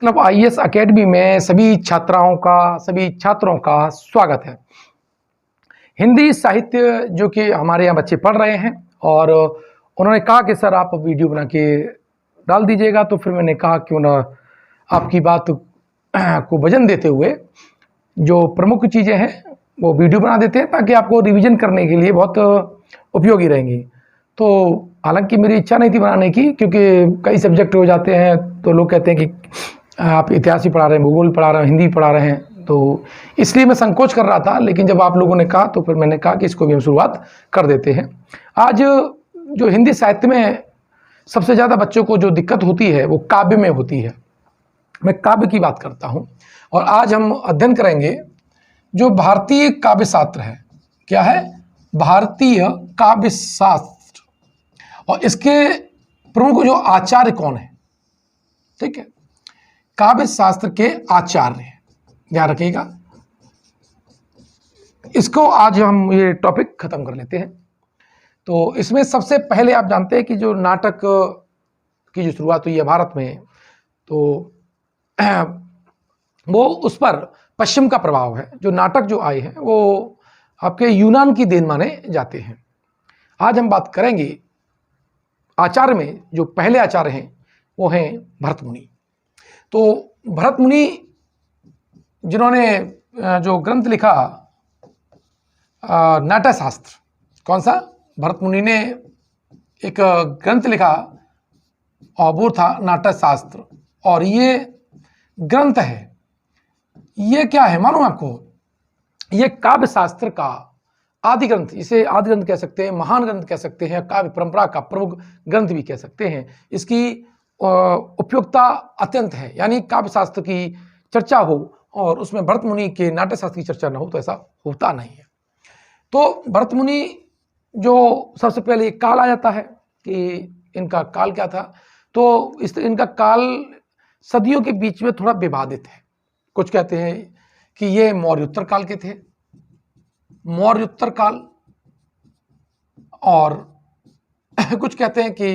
मतलब IAS academy में सभी छात्राओं का, सभी छात्रों का स्वागत है। हिंदी साहित्य जो कि हमारे यहाँ बच्चे पढ़ रहे हैं और उन्होंने कहा कि सर आप वीडियो बना के डाल दीजिएगा, तो फिर मैंने कहा क्यों ना आपकी बात को वजन देते हुए जो प्रमुख चीज़ें हैं वो वीडियो बना देते हैं, ताकि आपको रिवीजन करने के लिए बहुत उपयोगी रहेंगी। तो हालांकि मेरी इच्छा नहीं थी बनाने की, क्योंकि कई सब्जेक्ट हो जाते हैं तो लोग कहते हैं कि आप इतिहास ही पढ़ा रहे हैं, भूगोल पढ़ा रहे हैं, हिंदी पढ़ा रहे हैं, तो इसलिए मैं संकोच कर रहा था। लेकिन जब आप लोगों ने कहा तो फिर मैंने कहा कि इसको भी हम शुरुआत कर देते हैं। आज जो हिंदी साहित्य में सबसे ज़्यादा बच्चों को जो दिक्कत होती है वो काव्य में होती है। मैं काव्य की बात करता हूँ और आज हम अध्ययन करेंगे जो भारतीय काव्य शास्त्र है। क्या है? भारतीय काव्य शास्त्र। और इसके प्रमुख जो आचार्य कौन है, ठीक है, काव्य शास्त्र के आचार्य, ध्यान रखिएगा। इसको आज हम ये टॉपिक खत्म कर लेते हैं। तो इसमें सबसे पहले आप जानते हैं कि जो नाटक की जो शुरुआत हुई है भारत में, तो वो उस पर पश्चिम का प्रभाव है। जो नाटक जो आए हैं वो आपके यूनान की देन माने जाते हैं। आज हम बात करेंगे आचार्य में, जो पहले आचार्य हैं वो हैं भरत मुनि। तो भरत मुनि जिन्होंने जो ग्रंथ लिखा नाट्य शास्त्र, कौन सा? भरत मुनि ने एक ग्रंथ लिखा और वो था नाट्य शास्त्र। और ये ग्रंथ है, ये क्या है मालूम आपको? ये काव्य शास्त्र का आदि ग्रंथ, इसे आदि ग्रंथ कह सकते हैं, महान ग्रंथ कह सकते हैं, काव्य परंपरा का प्रमुख ग्रंथ भी कह सकते हैं। इसकी उपयोगिता अत्यंत है, यानी काव्य शास्त्र की चर्चा हो और उसमें भरत मुनि के नाट्य शास्त्र की चर्चा न हो तो ऐसा होता नहीं है। तो भरत मुनि जो सबसे पहले काल आ जाता है कि इनका काल क्या था, तो इनका काल सदियों के बीच में थोड़ा विवादित है। कुछ कहते हैं कि ये मौर्योत्तर काल के थे, मौर्योत्तर काल, और कुछ कहते हैं कि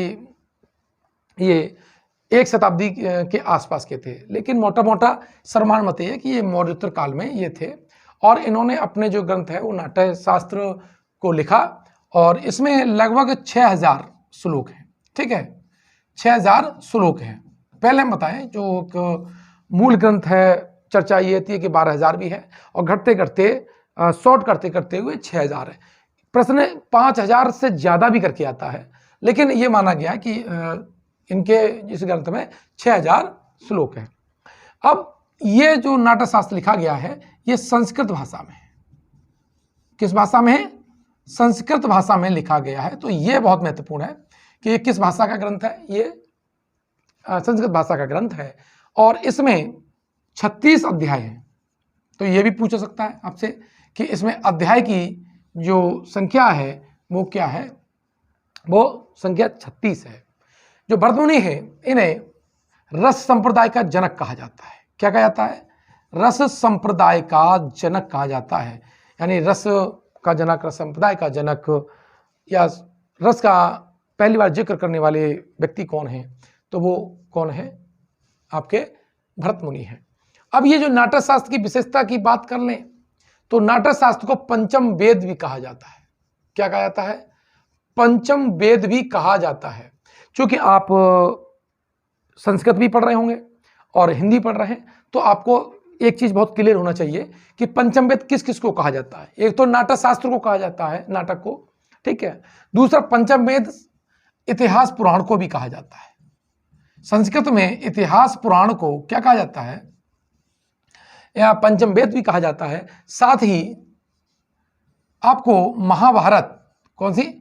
ये 1 शताब्दी के आसपास के थे। लेकिन मोटा मोटा सर्वमान्य मत है कि ये मौर्योत्तर काल में ये थे। और इन्होंने अपने जो ग्रंथ है वो नाट्य शास्त्र को लिखा और इसमें लगभग 6000 श्लोक हैं। ठीक है, 6000 श्लोक हैं। पहले हम बताएं जो एक मूल ग्रंथ है, चर्चा ये थी कि 12000 भी है और घटते घटते शॉर्ट करते करते हुए 6000 है। प्रश्न 5000 से ज़्यादा भी करके आता है, लेकिन ये माना गया कि इनके इस ग्रंथ में 6000 श्लोक हैं। अब ये जो नाट्य शास्त्र लिखा गया है ये संस्कृत भाषा में है। किस भाषा में है? संस्कृत भाषा में लिखा गया है। तो ये बहुत महत्वपूर्ण है कि ये किस भाषा का ग्रंथ है। ये संस्कृत भाषा का ग्रंथ है और इसमें 36 अध्याय हैं। तो ये भी पूछा सकता है आपसे कि इसमें अध्याय की जो संख्या है वो क्या है? वो संख्या 36 है। जो भरत मुनि है इन्हें रस संप्रदाय का जनक कहा जाता है। क्या कहा जाता है? रस संप्रदाय का जनक कहा जाता है। यानी रस का जनक, रस संप्रदाय का जनक, या रस का पहली बार जिक्र करने वाले व्यक्ति कौन है? तो वो कौन है? आपके भरत मुनि हैं। अब ये जो नाट्य शास्त्र की विशेषता की बात कर लें तो नाट्य शास्त्र को पंचम वेद भी कहा जाता है। क्या कहा जाता है? पंचम वेद भी कहा जाता है। क्योंकि आप संस्कृत भी पढ़ रहे होंगे और हिंदी पढ़ रहे हैं तो आपको एक चीज बहुत क्लियर होना चाहिए कि पंचम वेद किस किस को कहा जाता है। एक तो नाट्य शास्त्र को कहा जाता है, नाटक को, ठीक है। दूसरा पंचम वेद इतिहास पुराण को भी कहा जाता है। संस्कृत में इतिहास पुराण को क्या कहा जाता है? या पंचम वेद भी कहा जाता है। साथ ही आपको महाभारत, कौन सी?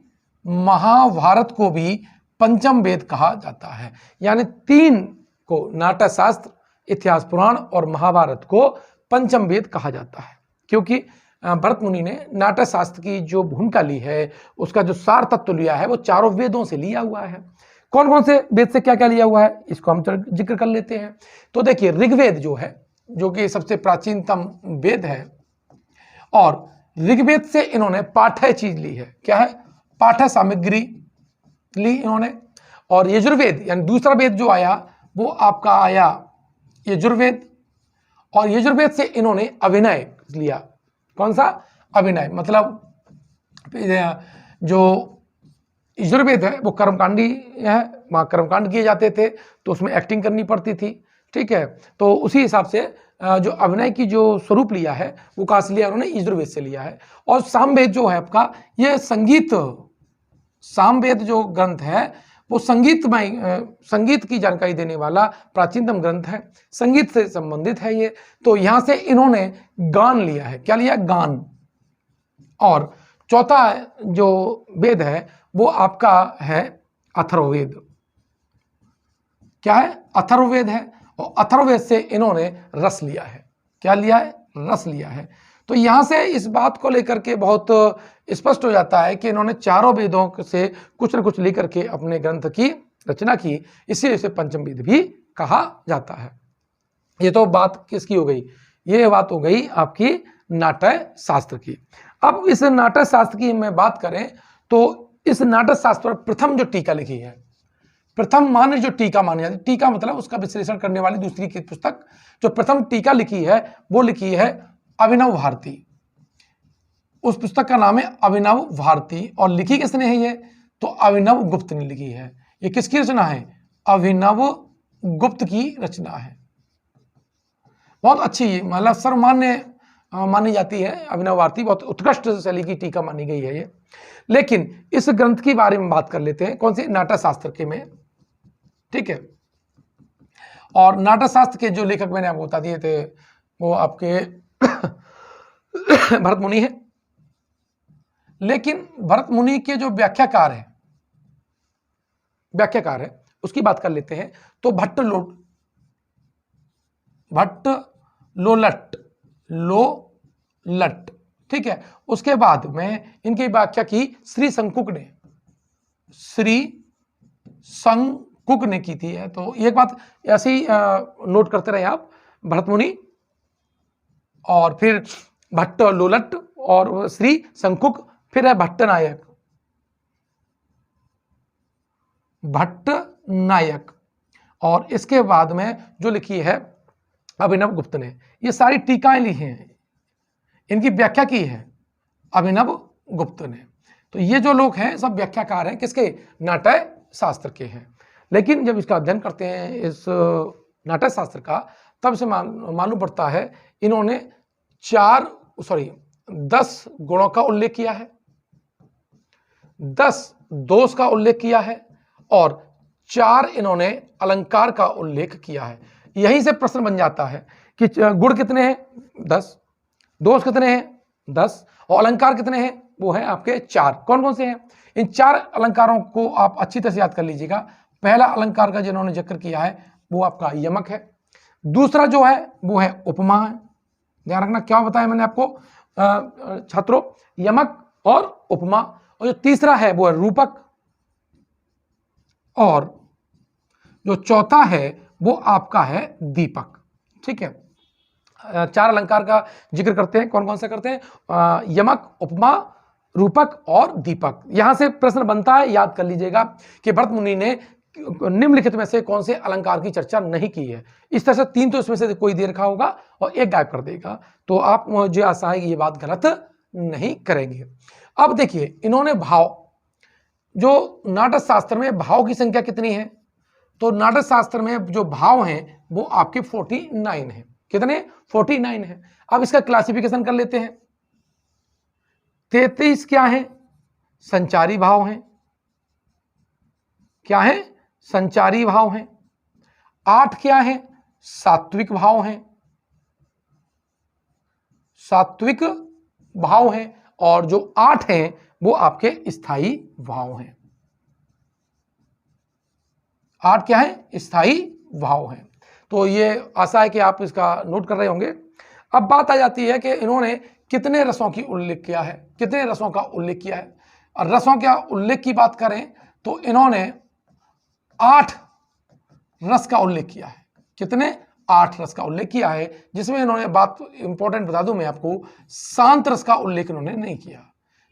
महाभारत को भी पंचम वेद कहा जाता है। यानी 3 को, नाट्य शास्त्र, इतिहास पुराण और महाभारत को पंचम वेद कहा जाता है। क्योंकि भरत मुनि ने नाट्य शास्त्र की जो भूमिका ली है, उसका जो सार तत्व लिया है वो चारों वेदों से लिया हुआ है। कौन कौन से वेद से क्या क्या लिया हुआ है इसको हम जिक्र कर लेते हैं। तो देखिए, ऋग्वेद जो है, जो कि सबसे प्राचीनतम वेद है, और ऋग्वेद से इन्होंने पाठ्य चीज ली है। क्या है? पाठ्य सामग्री ली इन्होंने। और यजुर्वेद यानी दूसरा वेद जो आया वो आपका आया यजुर्वेद, और यजुर्वेद से इन्होंने अभिनय लिया। कौन सा? अभिनय। मतलब जो यजुर्वेद है वो कर्मकांडी है, वहाँ कर्मकांड किए जाते थे तो उसमें एक्टिंग करनी पड़ती थी, ठीक है। तो उसी हिसाब से जो अभिनय की जो स्वरूप लिया है वो कहाँ से लिया उन्होंने? यजुर्वेद से लिया है। और सामवेद जो है आपका, ये संगीत, सामवेद जो ग्रंथ है वो संगीत की जानकारी देने वाला प्राचीनतम ग्रंथ है, संगीत से संबंधित है ये। तो यहां से इन्होंने गान लिया है। क्या लिया? गान। और चौथा जो वेद है वो आपका है अथर्ववेद। क्या है? अथर्ववेद है। और अथर्ववेद से इन्होंने रस लिया है। क्या लिया है? रस लिया है। तो यहां से इस बात को लेकर के बहुत स्पष्ट हो जाता है कि इन्होंने चारों वेदों से कुछ न कुछ लेकर के अपने ग्रंथ की रचना की, इसीलिए इसे पंचम वेद भी कहा जाता है। ये तो बात किसकी हो गई? ये बात हो गई आपकी नाट्य शास्त्र की। अब इस नाट्य शास्त्र की मैं बात करें तो इस नाट्य शास्त्र पर प्रथम जो टीका लिखी है, प्रथम मान्य जो टीका मानी जाती है, टीका मतलब उसका विश्लेषण करने वाली दूसरी की पुस्तक, जो प्रथम टीका लिखी है वो लिखी है अभिनव भारती। उस पुस्तक का नाम है अभिनव भारती। और लिखी किसने है ये? तो अभिनव गुप्त ने लिखी है। ये किसकी रचना है? अभिनव गुप्त की रचना है। बहुत अच्छी, मतलब सर्वमान्य मानी जाती है अभिनव भारती, बहुत उत्कृष्ट शैली की टीका मानी गई है ये। लेकिन इस ग्रंथ के बारे में बात कर लेते हैं, कौन से? नाट्य शास्त्र के में, ठीक है। और नाट्य शास्त्र के जो लेखक मैंने आपको बता दिए थे वो आपके भरत मुनि है। लेकिन भरत मुनि के जो व्याख्याकार है उसकी बात कर लेते हैं तो भट्ट लोलट, ठीक है। उसके बाद में इनकी व्याख्या की श्री शंकुक ने की थी। तो एक बात ऐसी नोट करते रहे आप, भरत मुनि और फिर भट्ट लोलट और श्री शंकुक, फिर है भट्ट नायक, और इसके बाद में जो लिखी है अभिनव गुप्त ने। ये सारी टीकाएं लिखी हैं, इनकी व्याख्या की है अभिनव गुप्त ने। तो ये जो लोग हैं सब व्याख्याकार हैं, किसके? नाट्य शास्त्र के हैं। लेकिन जब इसका अध्ययन करते हैं इस नाट्य शास्त्र का, तब से मालूम पड़ता है इन्होंने 10 गुणों का उल्लेख किया है, 10 दोष का उल्लेख किया है, और 4 इन्होंने अलंकार का उल्लेख किया है। यहीं से प्रश्न बन जाता है कि गुण कितने हैं? 10, दोष कितने हैं? 10, और अलंकार कितने हैं? वो है आपके 4। कौन कौन से हैं? इन 4 अलंकारों को आप अच्छी तरह से याद कर लीजिएगा। पहला अलंकार का जिन्होंने जिक्र किया है वो आपका यमक है। दूसरा जो है वो है उपमा है। ध्यान रखना क्या बताया मैंने आपको छात्रों, यमक और उपमा। और जो तीसरा है वो है रूपक, और जो चौथा है वो आपका है दीपक, ठीक है। 4 अलंकार का जिक्र करते हैं। कौन कौन से करते हैं? यमक, उपमा, रूपक और दीपक। यहां से प्रश्न बनता है, याद कर लीजिएगा कि भरत मुनि ने निम्नलिखित में से कौन से अलंकार की चर्चा नहीं की है। इस तरह से 3 तो इसमें से कोई दे रखा होगा और 1 गायब कर देगा, तो आप मुझे आशा है कि ये बात गलत नहीं करेंगे। अब देखिए इन्होंने भाव, जो नाट्य शास्त्र में भाव की संख्या कितनी है? तो नाट्य शास्त्र में जो भाव हैं वो आपके 49 है। कितने? 49 है। अब इसका क्लासिफिकेशन कर लेते हैं। 33 क्या है? संचारी भाव हैं। क्या है? संचारी भाव हैं। 8 क्या है? सात्विक भाव हैं, सात्विक भाव हैं। और जो 8 हैं वो आपके स्थायी भाव हैं। 8 क्या है? स्थायी भाव हैं। तो ये आशा है कि आप इसका नोट कर रहे होंगे। अब बात आ जाती है कि इन्होंने कितने रसों की उल्लेख किया है, कितने रसों का उल्लेख किया है। और रसों का उल्लेख की बात करें तो इन्होंने 8 रस का उल्लेख किया है। कितने? 8 रस का उल्लेख किया है, जिसमें इन्होंने बात इंपॉर्टेंट बता दूं मैं आपको, शांत रस का उल्लेख इन्होंने नहीं किया।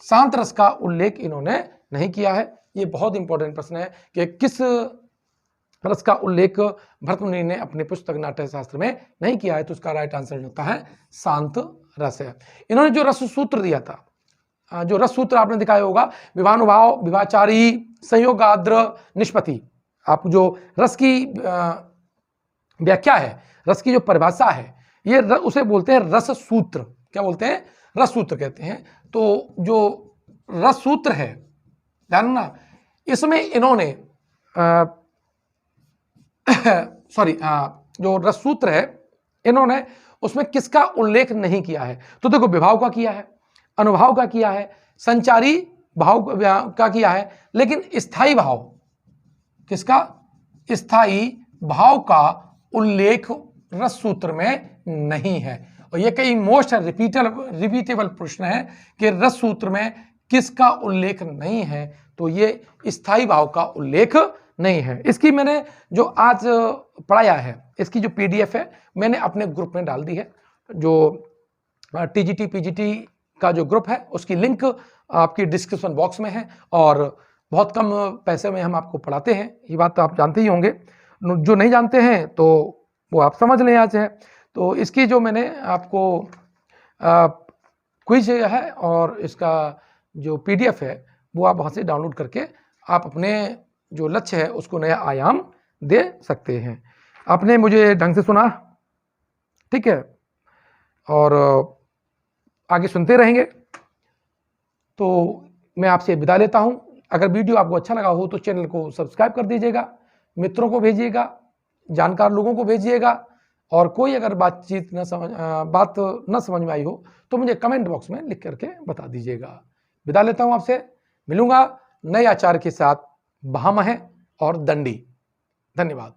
शांत रस का उल्लेख इन्होंने नहीं किया है। ये बहुत इंपॉर्टेंट प्रश्न है कि किस रस का उल्लेख भरतमुनि ने अपने पुस्तक नाट्य शास्त्र में नहीं किया है, तो उसका राइट आंसर होता है शांत रस है। इन्होंने जो रस सूत्र दिया था, जो रस सूत्र आपने दिखाया होगा, विभानुभाव, विभाचारी, संयोगाद्र, निष्पत्ति। आप जो रस की व्याख्या है, रस की जो परिभाषा है, ये उसे बोलते हैं रस सूत्र। क्या बोलते हैं? रस सूत्र कहते हैं। तो जो रस सूत्र है, ध्यान ना, इसमें इन्होंने सॉरी जो रस सूत्र है, इन्होंने उसमें किसका उल्लेख नहीं किया है? तो देखो, विभाव का किया है, अनुभाव का किया है, संचारी भाव का किया है, लेकिन स्थायी भाव, किसका? स्थायी भाव का उल्लेख रस सूत्र में नहीं है। और ये कई मोस्ट रिपीटेबल प्रश्न है कि रस सूत्र में किसका उल्लेख नहीं है, तो ये स्थायी भाव का उल्लेख नहीं है। इसकी मैंने जो आज पढ़ाया है, इसकी जो PDF है, मैंने अपने ग्रुप में डाल दी है। जो TGT PGT का जो ग्रुप है, उसकी लिंक आपकी डिस्क्रिप्शन बॉक्स में है, और बहुत कम पैसे में हम आपको पढ़ाते हैं, ये बात तो आप जानते ही होंगे। जो नहीं जानते हैं तो वो आप समझ लें आज है। तो इसकी जो मैंने आपको क्विज है और इसका जो PDF है, वो आप वहाँ से डाउनलोड करके आप अपने जो लक्ष्य है उसको नया आयाम दे सकते हैं। आपने मुझे ढंग से सुना, ठीक है, और आगे सुनते रहेंगे। तो मैं आपसे विदा लेता हूं। अगर वीडियो आपको अच्छा लगा हो तो चैनल को सब्सक्राइब कर दीजिएगा, मित्रों को भेजिएगा, जानकार लोगों को भेजिएगा, और कोई अगर बात न समझ में आई हो तो मुझे कमेंट बॉक्स में लिख करके बता दीजिएगा। विदा लेता हूं आपसे, मिलूंगा नए आचार्य के साथ, भामह और दंडी। धन्यवाद।